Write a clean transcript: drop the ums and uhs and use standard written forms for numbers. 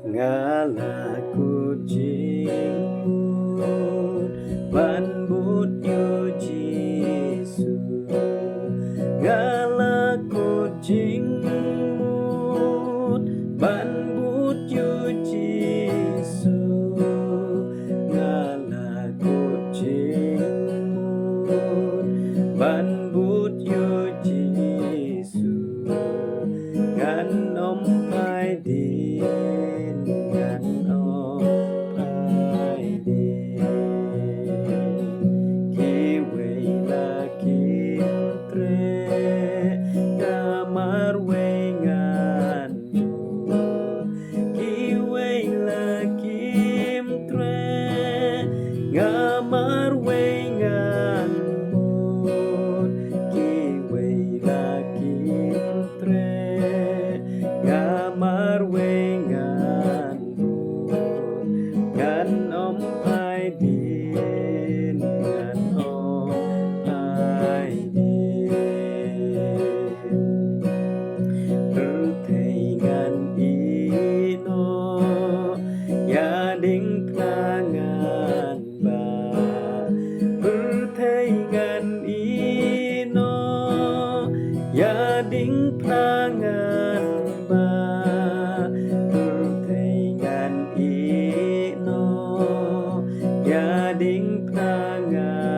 Ngala kucingmut ban bút yu Giêsu. Ngala kucingmut ban bút yu Giêsu. Ngala kucingmut ban bút yu Giêsu. Ngàn ông ai đến, ngàn ông ai đến. Ki wei la kim tre, kamar wei ngan mut. Ki wei la kim tre, kamar wei ngan mut. Ki wei la kim tre, kamar wei ngan mut. Ngan om ai đến, ngan om ai đến. Thầy ngan ino, gia đình pla ngan ba. Thầy ngan ino, gia đình pla ngan ba. Thầy ngan ino, gia đình pla ngan